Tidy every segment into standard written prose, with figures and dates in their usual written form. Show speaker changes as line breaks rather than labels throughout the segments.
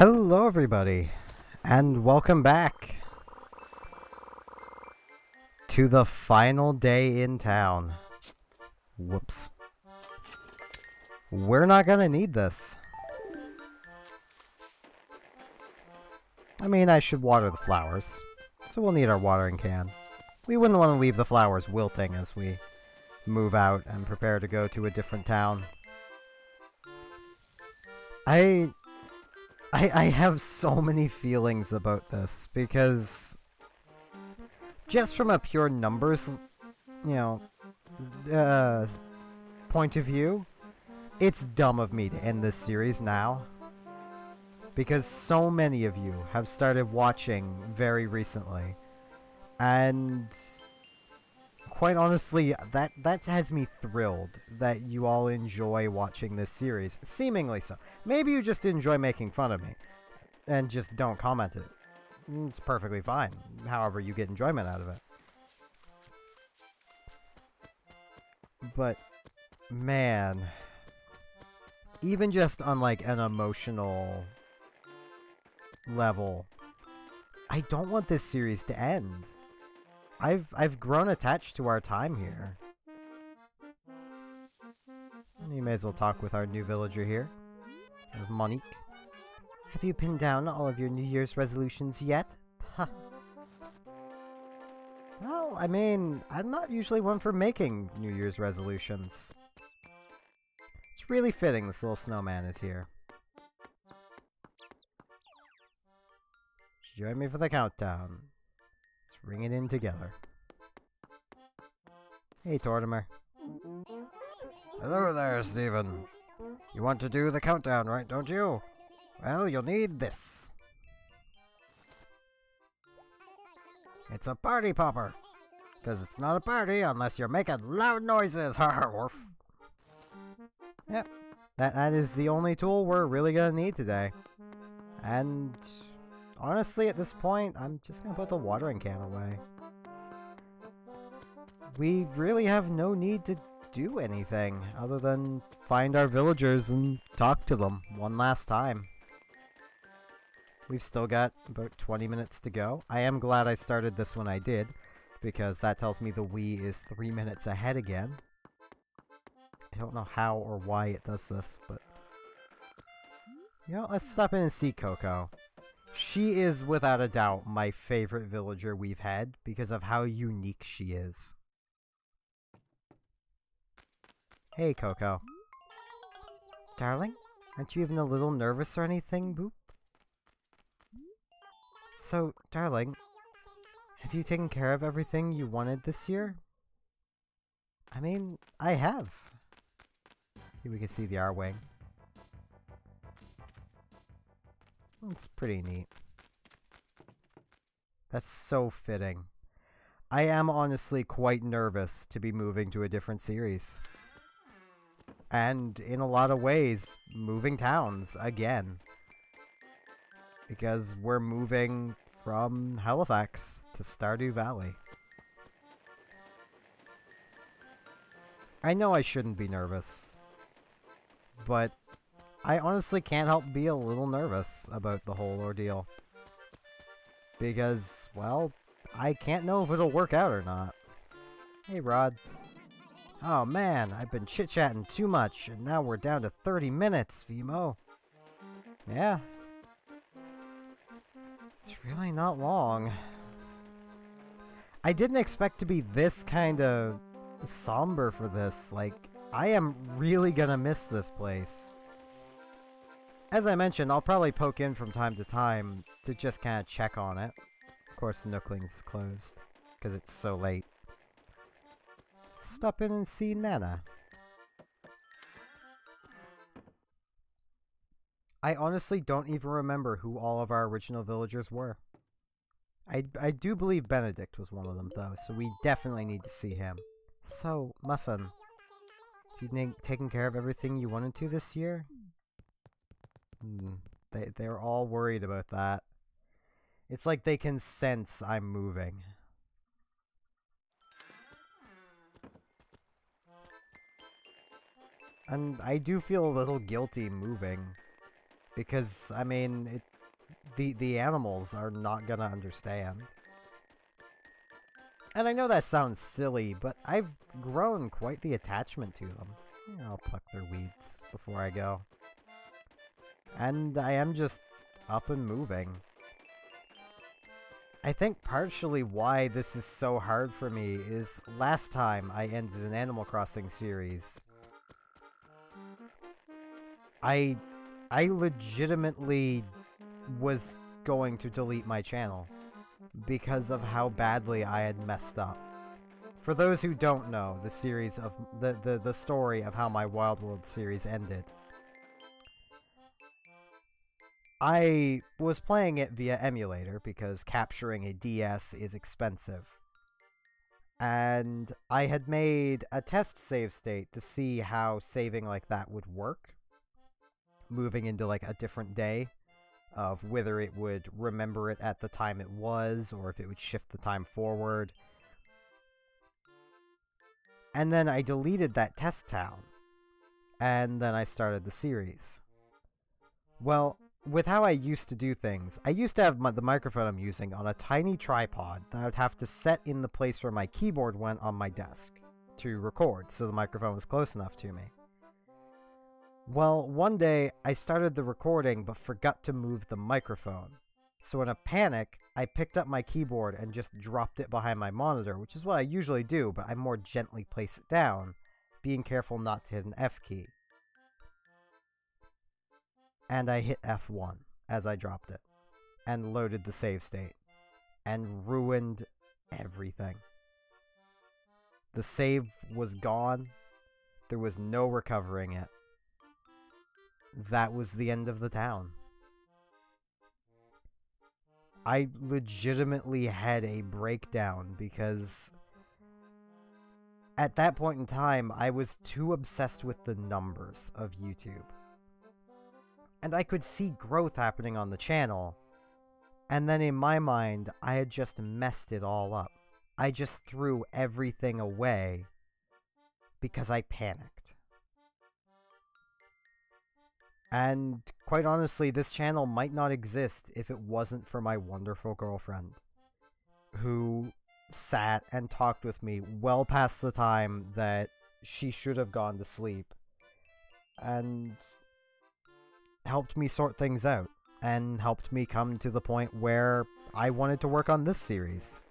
Hello everybody, and welcome back to the final day in town. Whoops. We're not gonna need this. I mean, I should water the flowers, so we'll need our watering can. We wouldn't want to leave the flowers wilting as we move out and prepare to go to a different town. I have so many feelings about this, because just from a pure numbers, point of view, it's dumb of me to end this series now. Because so many of you have started watching very recently. And quite honestly, that has me thrilled that you all enjoy watching this series. Seemingly so. Maybe you just enjoy making fun of me and just don't comment it. It's perfectly fine, however you get enjoyment out of it. But, man, even just on like an emotional level, I don't want this series to end. I've grown attached to our time here. You may as well talk with our new villager here, Monique. Have you pinned down all of your New Year's resolutions yet? Huh. Well, I mean, I'm not usually one for making New Year's resolutions. It's really fitting this little snowman is here. Join me for the countdown. Let's ring it in together. Hey, Tortimer. Hello there, Steven. You want to do the countdown, right, don't you? Well, you'll need this. It's a party popper. Because it's not a party unless you're making loud noises. Ha woof. Yep. That is the only tool we're really gonna need today. And honestly, at this point, I'm just gonna put the watering can away. We really have no need to do anything other than find our villagers and talk to them one last time. We've still got about 20 minutes to go. I am glad I started this when I did, because that tells me the Wii is 3 minutes ahead again. I don't know how or why it does this, but let's stop in and see Coco. She is without a doubt my favorite villager we've had because of how unique she is. Hey, Coco. Darling, aren't you even a little nervous or anything, Boop? So, darling, have you taken care of everything you wanted this year? I mean, I have. Here we can see the R-Wing. It's pretty neat. That's so fitting. I am honestly quite nervous to be moving to a different series. And in a lot of ways, moving towns again. Because we're moving from Halifax to Stardew Valley. I know I shouldn't be nervous, but I honestly can't help be a little nervous about the whole ordeal. Because, well, I can't know if it'll work out or not. Hey, Rod. Oh man, I've been chit-chatting too much, and now we're down to 30 minutes, Vimo. Yeah. It's really not long. I didn't expect to be this kind of somber for this. Like, I am really gonna miss this place. As I mentioned, I'll probably poke in from time to time to just kind of check on it. Of course, the Nookling's closed, because it's so late. Stop in and see Nana. I honestly don't even remember who all of our original villagers were. I do believe Benedict was one of them, though, so we definitely need to see him. So, Muffin, have you taken care of everything you wanted to this year? They're all worried about that. It's like they can sense I'm moving. And I do feel a little guilty moving. Because, I mean, the animals are not gonna understand. And I know that sounds silly, but I've grown quite the attachment to them. I'll pluck their weeds before I go. And I am just up and moving. I think partially why this is so hard for me is last time I ended an Animal Crossing series, I legitimately was going to delete my channel because of how badly I had messed up. For those who don't know, the series of the story of how my Wild World series ended, I was playing it via emulator because capturing a DS is expensive. And I had made a test save state to see how saving like that would work. Moving into like a different day of whether it would remember it at the time it was or if it would shift the time forward. And then I deleted that test town. And then I started the series. Well, with how I used to do things, I used to have the microphone I'm using on a tiny tripod that I would have to set in the place where my keyboard went on my desk to record so the microphone was close enough to me. Well, one day I started the recording but forgot to move the microphone. So in a panic, I picked up my keyboard and just dropped it behind my monitor, which is what I usually do, but I more gently place it down, being careful not to hit an F key. And I hit F1 as I dropped it, and loaded the save state, and ruined everything. The save was gone, there was no recovering it. That was the end of the town. I legitimately had a breakdown because at that point in time, I was too obsessed with the numbers of YouTube. And I could see growth happening on the channel, and then in my mind, I had just messed it all up. I just threw everything away because I panicked. And quite honestly, this channel might not exist if it wasn't for my wonderful girlfriend, who sat and talked with me well past the time that she should have gone to sleep, and helped me sort things out, and helped me come to the point where I wanted to work on this series.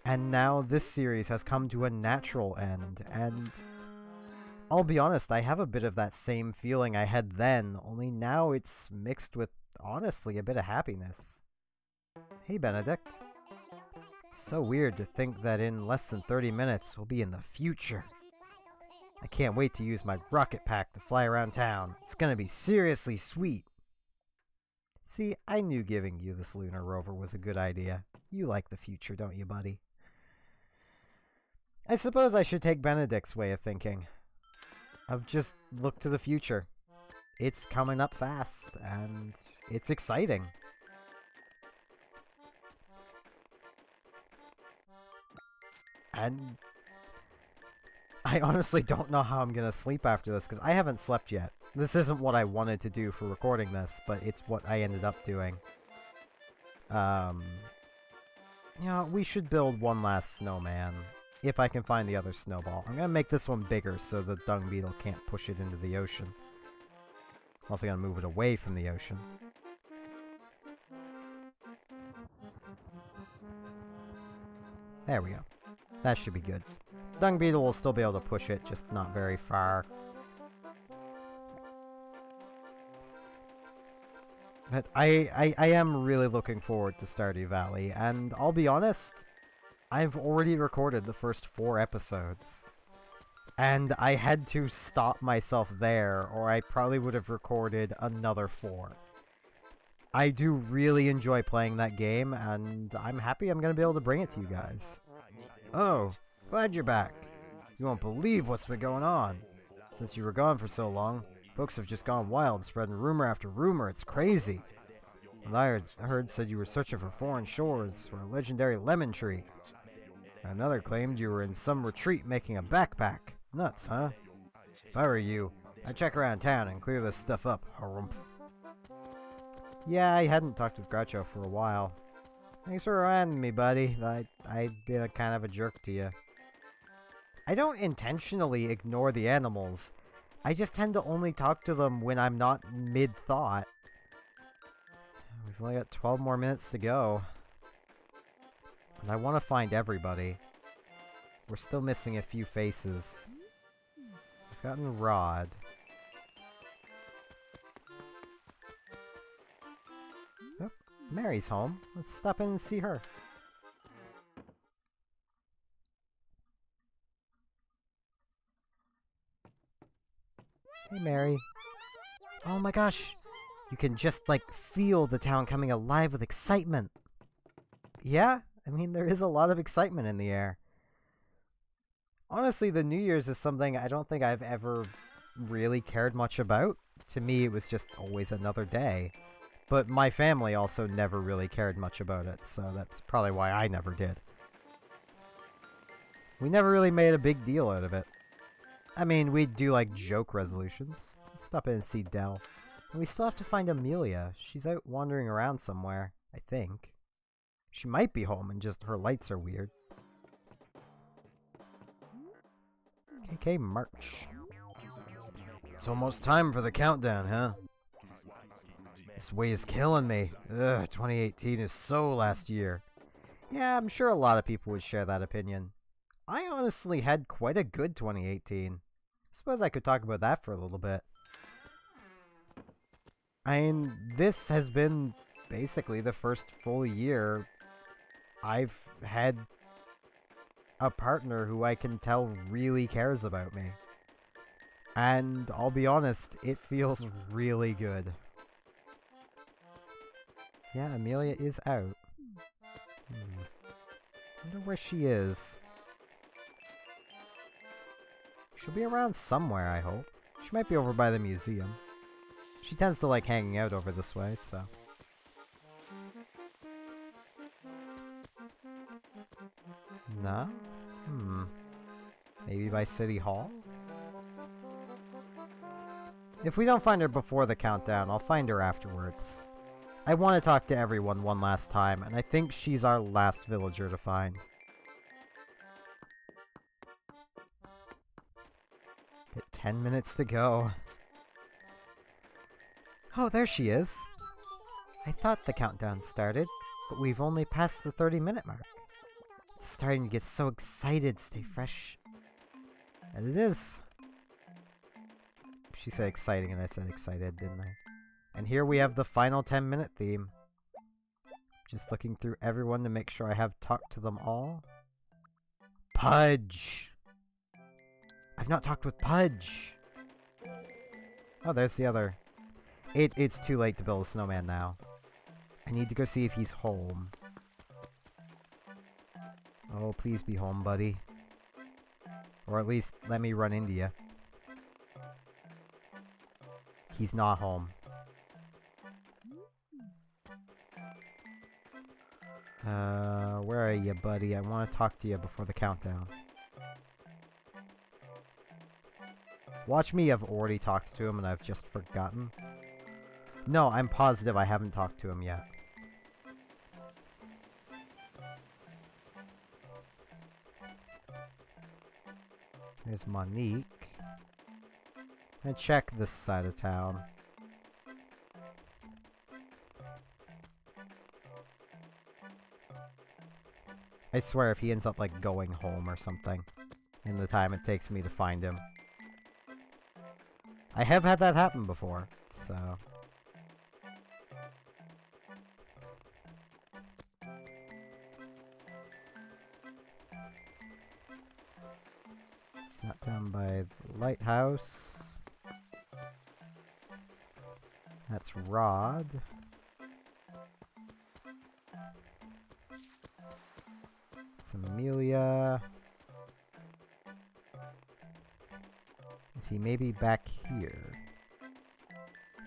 And now this series has come to a natural end, and I'll be honest, I have a bit of that same feeling I had then, only now it's mixed with, honestly, a bit of happiness. Hey, Benedict. It's so weird to think that in less than 30 minutes we'll be in the future. I can't wait to use my rocket pack to fly around town. It's gonna be seriously sweet. See, I knew giving you this lunar rover was a good idea. You like the future, don't you, buddy? I suppose I should take Benedict's way of thinking. Of just look to the future. It's coming up fast, and it's exciting. And I honestly don't know how I'm gonna sleep after this, because I haven't slept yet. This isn't what I wanted to do for recording this, but it's what I ended up doing. You know, we should build one last snowman, if I can find the other snowball. I'm gonna make this one bigger so the dung beetle can't push it into the ocean. I'm also gonna move it away from the ocean. There we go. That should be good. Dung beetle will still be able to push it, just not very far. But I am really looking forward to Stardew Valley, and I'll be honest, I've already recorded the first 4 episodes. And I had to stop myself there, or I probably would have recorded another 4. I do really enjoy playing that game, and I'm happy I'm going to be able to bring it to you guys. Oh, glad you're back. You won't believe what's been going on. Since you were gone for so long, folks have just gone wild, spreading rumor after rumor. It's crazy. And I heard said you were searching for foreign shores for a legendary lemon tree. Another claimed you were in some retreat making a backpack. Nuts, huh? If I were you, I check around town and clear this stuff up, harumph. Yeah, I hadn't talked with Groucho for a while. Thanks for reminding me, buddy. I've been a kind of a jerk to you. I don't intentionally ignore the animals. I just tend to only talk to them when I'm not mid-thought. We've only got 12 more minutes to go. And I want to find everybody. We're still missing a few faces. We've gotten Rod. Oh, Mary's home. Let's stop in and see her. Hey, Mary. Oh my gosh! You can just, like, feel the town coming alive with excitement. Yeah? I mean, there is a lot of excitement in the air. Honestly, the New Year's is something I don't think I've ever really cared much about. To me, it was just always another day. But my family also never really cared much about it, so that's probably why I never did. We never really made a big deal out of it. I mean, we'd do, like, joke resolutions. Let's stop in and see Del. And we still have to find Amelia. She's out wandering around somewhere, I think. She might be home and just her lights are weird. KK March. It's almost time for the countdown, huh? This way is killing me. Ugh, 2018 is so last year. Yeah, I'm sure a lot of people would share that opinion. I honestly had quite a good 2018. Suppose I could talk about that for a little bit. I mean, this has been basically the first full year I've had a partner who I can tell really cares about me. And I'll be honest, it feels really good. Yeah, Amelia is out. Wonder where she is. She'll be around somewhere, I hope. She might be over by the museum. She tends to like hanging out over this way, so... No? Maybe by City Hall? If we don't find her before the countdown, I'll find her afterwards. I want to talk to everyone one last time, and I think she's our last villager to find. Got 10 minutes to go. Oh, there she is. I thought the countdown started, but we've only passed the 30-minute mark. It's starting to get so excited, stay fresh. And it is. She said exciting and I said excited, didn't I? And here we have the final 10-minute theme. Just looking through everyone to make sure I have talked to them all. Pudge! I've not talked with Pudge! Oh, there's the other. It's too late to build a snowman now. I need to go see if he's home. Oh, please be home, buddy. Or at least let me run into you. He's not home. Where are you, buddy? I want to talk to you before the countdown. Watch me, I've already talked to him and I've just forgotten. No, I'm positive I haven't talked to him yet. There's Monique. And check this side of town. I swear if he ends up like going home or something in the time it takes me to find him. I have had that happen before, so... It's not down by the lighthouse. That's Rod. It's Amelia. Is he maybe back here?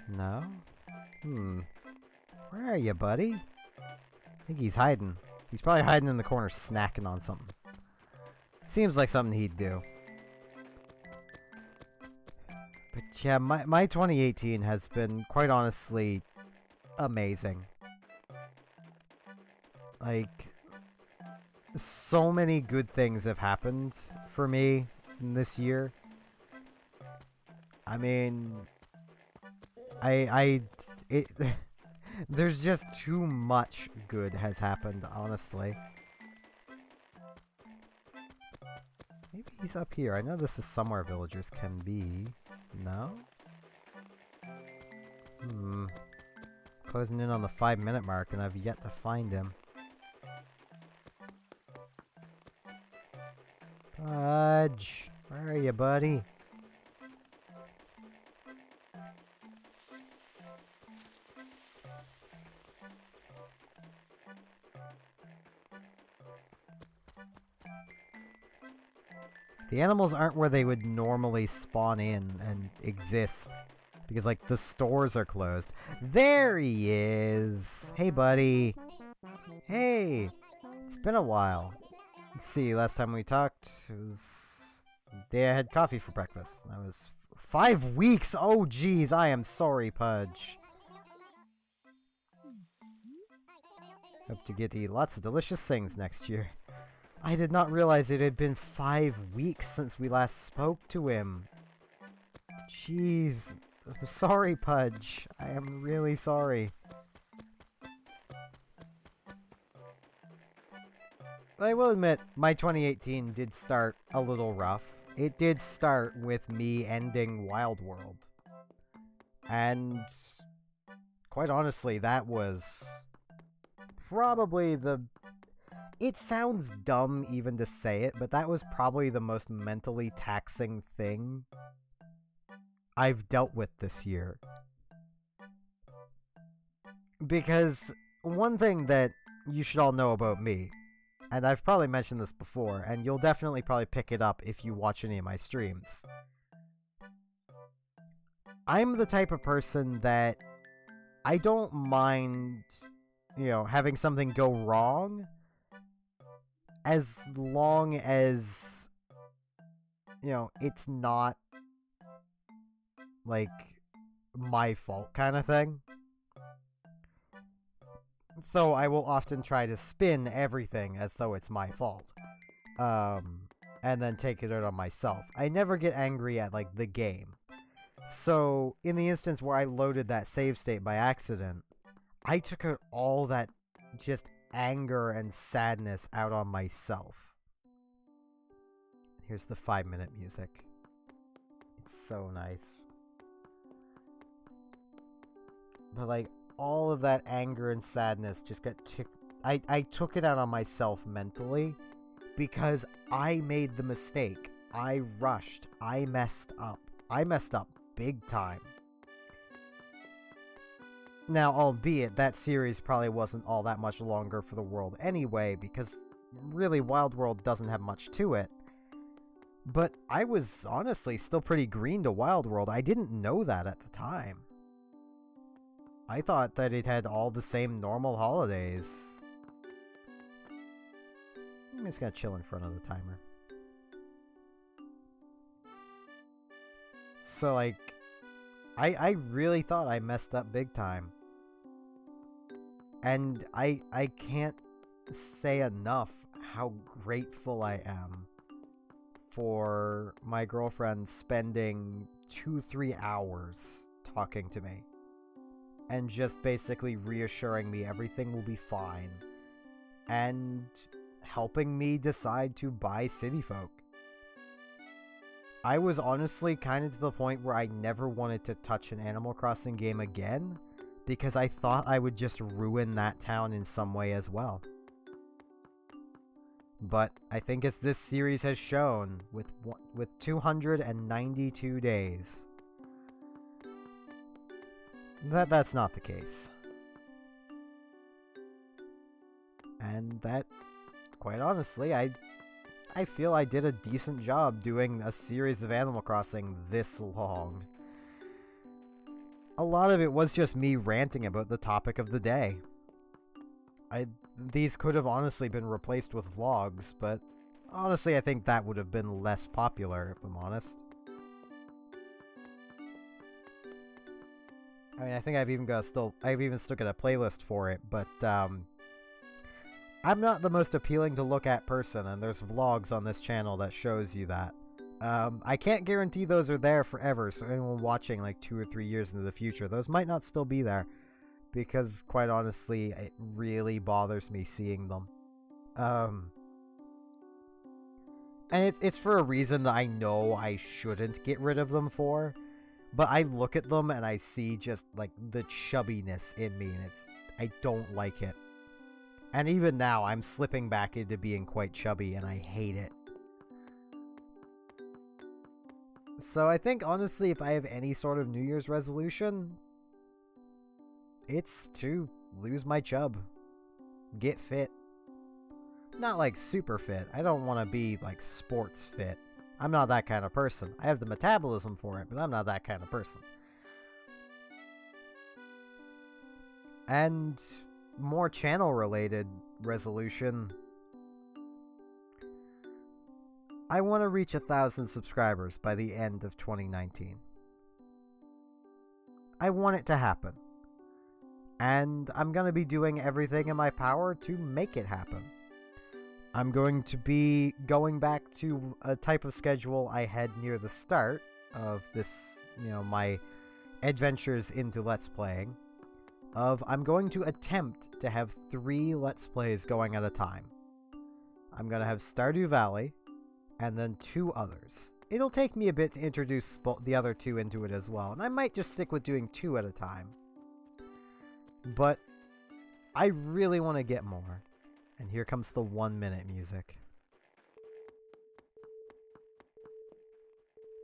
No? Where are you, buddy? I think he's hiding. He's probably hiding in the corner snacking on something. Seems like something he'd do. But yeah, my 2018 has been, quite honestly, amazing. Like, so many good things have happened for me in this year. I mean, there's just too much good has happened, honestly. Maybe he's up here. I know this is somewhere villagers can be. No? Closing in on the 5-minute mark and I've yet to find him. Pudge! Where are you, buddy? The animals aren't where they would normally spawn in and exist. Because, like, the stores are closed. There he is! Hey, buddy! Hey! It's been a while. Let's see, last time we talked, it was the day I had coffee for breakfast. That was 5 weeks! Oh, jeez, I am sorry, Pudge. Hope to get to eat lots of delicious things next year. I did not realize it had been 5 weeks since we last spoke to him. Jeez. I'm sorry, Pudge. I am really sorry. But I will admit, my 2018 did start a little rough. It did start with me ending Wild World. And quite honestly, that was probably the... It sounds dumb even to say it, but that was probably the most mentally taxing thing I've dealt with this year. Because one thing that you should all know about me, and I've probably mentioned this before, and you'll definitely probably pick it up if you watch any of my streams. I'm the type of person that I don't mind, you know, having something go wrong as long as, you know, it's not, like, my fault kind of thing. Though I will often try to spin everything as though it's my fault. And then take it out on myself. I never get angry at, like, the game. So, in the instance where I loaded that save state by accident, I took out all that just anger and sadness out on myself. Here's the 5-minute music. It's so nice. But, like, all of that anger and sadness just got I took it out on myself mentally because I made the mistake. I rushed. I messed up. I messed up big time. Now, albeit that series probably wasn't all that much longer for the world anyway, because really Wild World doesn't have much to it. But I was honestly still pretty green to Wild World. I didn't know that at the time. I thought that it had all the same normal holidays. I'm just gonna chill in front of the timer. So, like, I really thought I messed up big time. And I can't say enough how grateful I am for my girlfriend spending 2-3 hours talking to me. And just basically reassuring me everything will be fine. And helping me decide to buy City Folk. I was honestly kind of to the point where I never wanted to touch an Animal Crossing game again, because I thought I would just ruin that town in some way as well. But I think as this series has shown, with 292 days, that's not the case. And that, quite honestly, I feel I did a decent job doing a series of Animal Crossing this long. A lot of it was just me ranting about the topic of the day. These could have honestly been replaced with vlogs, but honestly I think that would have been less popular, if I'm honest. I mean, I think I've even still got a playlist for it, but I'm not the most appealing to look at person, and there's vlogs on this channel that shows you that. I can't guarantee those are there forever, so anyone watching like 2 or 3 years into the future, those might not still be there, because quite honestly, it really bothers me seeing them. And it's for a reason that I know I shouldn't get rid of them for, but I look at them and I see just like the chubbiness in me, and I don't like it. And even now, I'm slipping back into being quite chubby, and I hate it. So I think, honestly, if I have any sort of New Year's resolution, it's to lose my chub. Get fit. Not like super fit. I don't want to be like sports fit. I'm not that kind of person. I have the metabolism for it, but I'm not that kind of person. And more channel-related resolution. I want to reach 1,000 subscribers by the end of 2019. I want it to happen. And I'm going to be doing everything in my power to make it happen. I'm going to be going back to a type of schedule I had near the start of this, my adventures into Let's Playing. I'm going to attempt to have 3 Let's Plays going at a time. I'm going to have Stardew Valley, and then 2 others. It'll take me a bit to introduce the other 2 into it as well, and I might just stick with doing 2 at a time. But I really want to get more. And here comes the 1-minute music.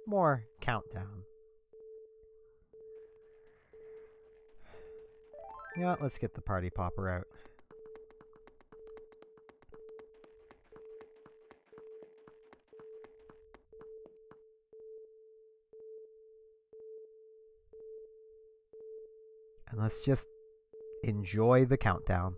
More countdown. You know what? Let's get the party popper out. And let's just enjoy the countdown.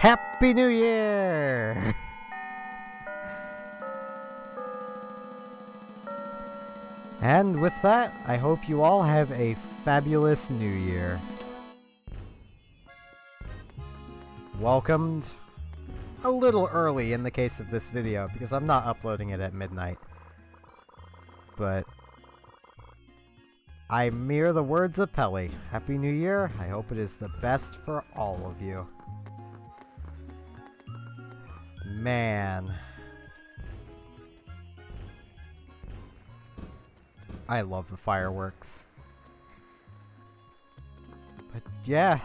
Happy New Year! And with that, I hope you all have a fabulous New Year. Welcomed a little early in the case of this video, because I'm not uploading it at midnight. But I mirror the words of Pelly. Happy New Year. I hope it is the best for all of you. Man. I love the fireworks. But yeah,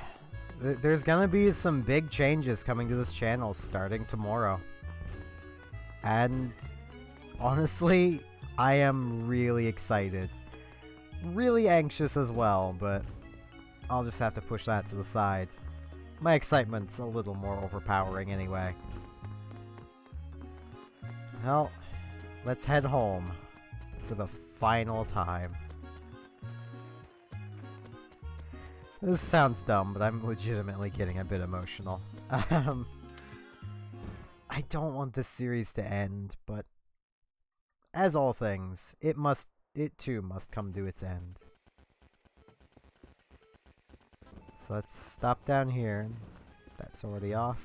there's gonna be some big changes coming to this channel starting tomorrow. And honestly, I am really excited. Really anxious as well, but I'll just have to push that to the side. My excitement's a little more overpowering anyway. Well, let's head home for the final time. This sounds dumb, but I'm legitimately getting a bit emotional. I don't want this series to end, but as all things, it too must come to its end. So let's stop down here. That's already off.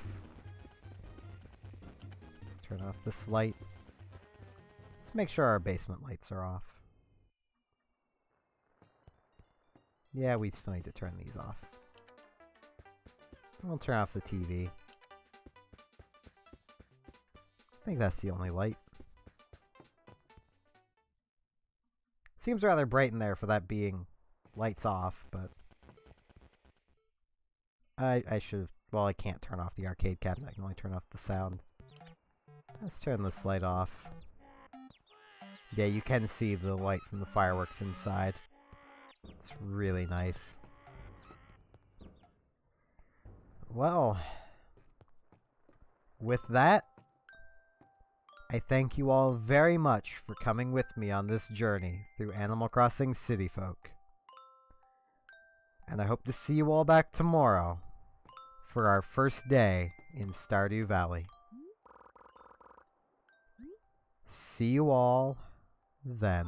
Let's turn off this light. Let's make sure our basement lights are off. Yeah, we still need to turn these off. We'll turn off the TV. I think that's the only light. Seems rather bright in there for that being lights off, but I should have... Well, I can't turn off the arcade cabinet. I can only turn off the sound. Let's turn this light off. Yeah, you can see the light from the fireworks inside. It's really nice. Well, with that, I thank you all very much for coming with me on this journey through Animal Crossing City Folk. And I hope to see you all back tomorrow for our first day in Stardew Valley. See you all then.